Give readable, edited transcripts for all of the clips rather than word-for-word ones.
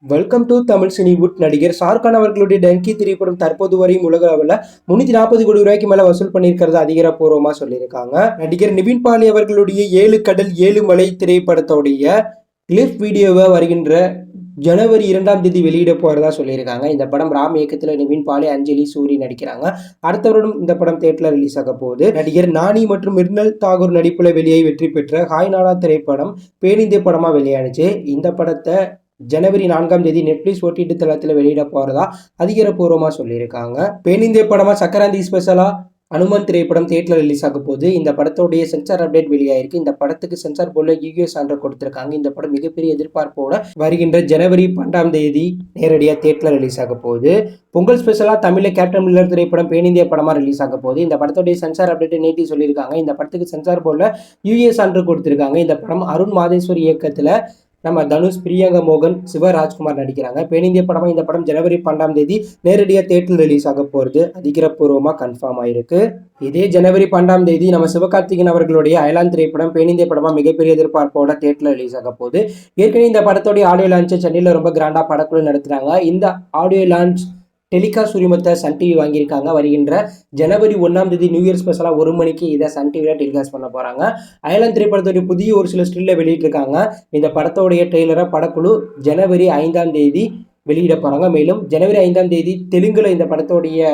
Welcome to Tamil Cinewood. நடிகர் ஷாருக்கான் அவர்களுடைய டங்கி திரைப்படம் தற்போது வரையும் உலக அளவில் 340 கோடி ரூபாய்க்கு மேல வசூல் பண்ணியிருக்கிறது அதிகாரப்பூர்வமா சொல்லியிருக்காங்க. நடிகர் நிவின் பாலி அவர்களுடைய 7 கடல் 7 மலை திரைப்படத்தோடைய கிளிப் வீடியோவை வருகின்ற ஜனவரி 2ஆம் தேதி வெளியிட போறதா சொல்லியிருக்காங்க. இந்த படம் ராம் இயக்கத்தில் நிவின் பாலி, அஞ்சலி, சூரி நடிக்கிறாங்க. அடுத்த வருடம் இந்த படம் தியேட்டர்ல ரிலீஸ் ஆக போகுது. நடிகர் நானி மற்றும் மிர்னல் தாகூர் நடிப்புல வெளியே வெற்றி பெற்ற ஹாய் நானா திரைப்படம் பேனிந்திய படமா வெளியானுச்சு. இந்த படத்தை ஜனவரி 4ஆம் தேதி நெட்ஃபிளிக்ஸ் ஓடிடி தளத்தில் வெளியிட போறதா அதிகாரப்பூர்வமாக சொல்லியிருக்காங்க. பேனிந்திய படமா சக்கராந்தி ஸ்பெஷலா அனுமன் திரைப்படம் தியேட்டர்ல ரிலீஸ் ஆக போகுது. இந்த படத்தோடைய சென்சார் அப்டேட் வெளியாயிருக்கு. இந்த படத்துக்கு சென்சார் போர்டுல யூஎஸ் சான்றிதழ் கொடுத்திருக்காங்க. இந்த படம் மிகப்பெரிய எதிர்பார்ப்போட வருகின்ற ஜனவரி 12ஆம் தேதி நேரடியாக தியேட்டர்ல ரிலீஸ் ஆக போகுது. பொங்கல் ஸ்பெஷலா தமிழ்ல கேப்டன் மில்லர் திரைப்படம் பேனிந்திய படமா ரிலீஸ் ஆக போகுது. இந்த படத்தோடைய சென்சார் அப்டேட் நேற்று சொல்லியிருக்காங்க. இந்த படத்துக்கு சென்சார் போர்டுல யூஎஸ் சான்றிதழ் கொடுத்திருக்காங்க. இந்த படம் அருண் மாதேஸ்வரி இயக்கத்துல நம்ம தனுஷ், பிரியங்கா மோகன், சிவராஜ்குமார் நடிக்கிறாங்க. பேனிந்திய படமா இந்த படம் ஜனவரி 12ஆம் தேதி நேரடியாக தியேட்டரில் ரிலீஸ் ஆக போகிறது அதிகாரப்பூர்வமாக கன்ஃபார்ம் ஆயிருக்கு. இதே ஜனவரி 12ஆம் தேதி நம்ம சிவகார்த்திகேயன் அவர்களுடைய அயலான் திரைப்படம் பேனிந்திய படமா மிகப்பெரிய எதிர்பார்ப்போட தியேட்டரில் ரிலீஸ் ஆக போகுது. ஏற்கனவே இந்த படத்தோடைய ஆடியோ லான்ச் சென்னையில் ரொம்ப கிராண்டா படக்குழு நடத்துறாங்க. இந்த ஆடியோ லான்ச் டெலிகாஸ்ட் உரிமத்தை சன் டிவி வாங்கியிருக்காங்க. வருகின்ற ஜனவரி 1ஆம் தேதி நியூ இயர் ஸ்பெஷலாக 1 மணிக்கு இதை சன் டிவியில் டெலிகாஸ்ட் பண்ண போகிறாங்க. அயலான் திரைப்படத்துடைய புதிய ஒரு சில ஸ்டில்ல வெளியிட்டிருக்காங்க. இந்த படத்தோடைய ட்ரெய்லரை படக்குழு ஜனவரி 5ஆம் தேதி வெளியிட போகிறாங்க. மேலும் ஜனவரி 5ஆம் தேதி தெலுங்குல இந்த படத்தோடைய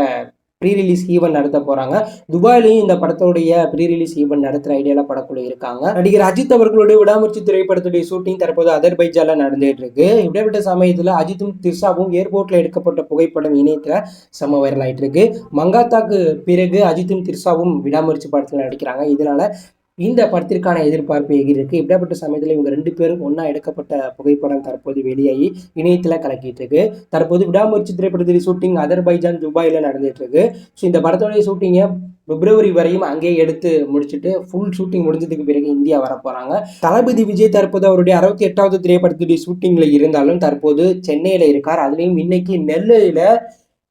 ப்ரீ ரிலீஸ் ஈவெண்ட் நடத்த போறாங்க. துபாயிலையும் இந்த படத்தோடைய ப்ரீ ரிலீஸ் ஈவெண்ட் நடத்துற ஐடியால படக்குழு இருக்காங்க. நடிகர் அஜித் அவர்களுடைய விடாமுயற்சி திரைப்படத்துடைய ஷூட்டிங் தற்போது அதர்பைஜான்ல நடந்துட்டு இருக்கு. இப்படிப்பட்ட சமயத்துல அஜித்தும் திர்ஷாவும் ஏர்போர்ட்ல எடுக்கப்பட்ட புகைப்படம் இணையத்துல செம வைரல் ஆயிட்டு இருக்கு. மங்காத்தாக்கு பிறகு அஜித்தும் திர்ஷாவும் விடாமுயற்சி படத்துல நடிக்கிறாங்க. இதனால இந்த படத்திற்கான எதிர்பார்ப்பு இருக்கு. இப்படிப்பட்ட சமயத்தில் இவங்க 2 பேரும் ஒன்னா எடுக்கப்பட்ட புகைப்படம் தற்போது வெளியாகி இணையத்தில் கலக்கிட்டு இருக்கு. தற்போது விடாமுயற்சி திரைப்படத்தின் ஷூட்டிங் அதர்பைஜான் துபாயில நடந்துட்டு இருக்கு. ஸோ இந்த படத்தோடைய ஷூட்டிங்கை பிப்ரவரி வரையும் அங்கேயே எடுத்து முடிச்சுட்டு ஃபுல் ஷூட்டிங் முடிஞ்சதுக்கு பிறகு இந்தியா வர போறாங்க. தளபதி விஜய் தற்போது அவருடைய 68வது திரைப்படத்துடைய ஷூட்டிங்ல இருந்தாலும் தற்போது சென்னையில இருக்கார். அதுலயும் இன்னைக்கு நெல்லையில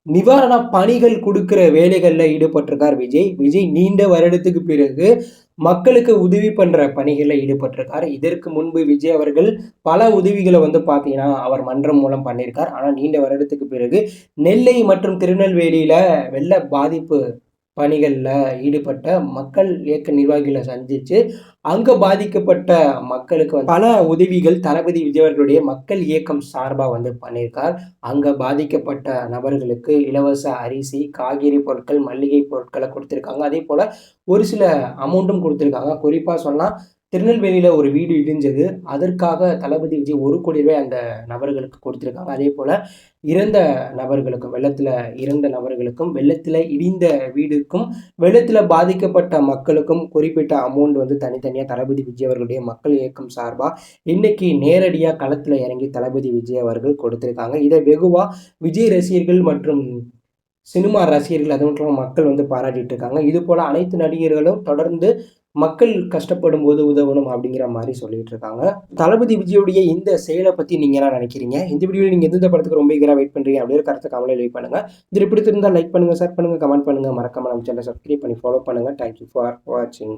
நிவாரண பணிகள் கொடுக்கிற வேலைகளில் ஈடுபட்டிருக்கார் விஜய் நீண்ட வருடத்துக்கு பிறகு மக்களுக்கு உதவி பண்ற பணிகளில் ஈடுபட்டிருக்கார். இதற்கு முன்பு விஜய் அவர்கள் பல உதவிகளை பார்த்தீங்கன்னா அவர் மன்றம் மூலம் பண்ணியிருக்கார். ஆனால் நீண்ட வருடத்துக்கு பிறகு நெல்லை மற்றும் திருநெல்வேலியில வெள்ள பாதிப்பு பணிகளில் ஈடுபட்ட மக்கள் இயக்க நிர்வாகிகளை சந்திச்சு அங்க பாதிக்கப்பட்ட மக்களுக்கு பல உதவிகள் தளபதி விஜய் அவர்களுடைய மக்கள் இயக்கம் சார்பா பண்ணியிருக்கார். அங்க பாதிக்கப்பட்ட நபர்களுக்கு இலவச அரிசி, காய்கறி பொருட்கள், மளிகை பொருட்களை கொடுத்திருக்காங்க. அதே போல ஒரு சில அமௌண்ட்டும் கொடுத்திருக்காங்க. குறிப்பா சொன்னா திருநெல்வேலியில ஒரு வீடு இடிஞ்சது. அதற்காக தளபதி விஜய் 1 கோடி ரூபாய் அந்த நபர்களுக்கு கொடுத்திருக்காங்க. அதே போல இறந்த நபர்களுக்கும் இறந்த நபர்களுக்கும் வெள்ளத்துல இடிந்த வீடுக்கும் வெள்ளத்துல பாதிக்கப்பட்ட மக்களுக்கும் குறிப்பிட்ட அமௌண்ட் தனித்தனியா தளபதி விஜய் அவர்களுடைய மக்கள் இயக்கம் சார்பா இன்னைக்கு நேரடியா களத்துல இறங்கி தளபதி விஜய் அவர்கள் கொடுத்திருக்காங்க. இதை வெகுவா விஜய் ரசிகர்கள் மற்றும் சினிமா ரசிகர்கள் அது மட்டும் மக்கள் பாராட்டிட்டு இருக்காங்க. இது போல அனைத்து நடிகர்களும் தொடர்ந்து மக்கள் கஷ்டப்படும் போது உதவணும் அப்படிங்கிற மாதிரி சொல்லிட்டு இருக்காங்க. தளபதி விஜயுடைய இந்த செயலை பத்தி நீங்க என்ன நினைக்கிறீங்க? இந்த வீடியோவில் நீங்க எந்த படத்துக்கு ரொம்ப ஈகரா வெயிட் பண்றீங்க அப்படி ஒரு கருத்தை கமெண்ட்ல லீவ் பண்ணுங்க. இது பிடித்திருந்தா லைக் பண்ணுங்க, ஷேர் பண்ணுங்க, கமெண்ட் பண்ணுங்க, மறக்காம நம்ம சேனலை சப்ஸ்கிரைப் பண்ணி ஃபாலோ பண்ணுங்க. தேங்க்யூ ஃபார் வாட்சிங்.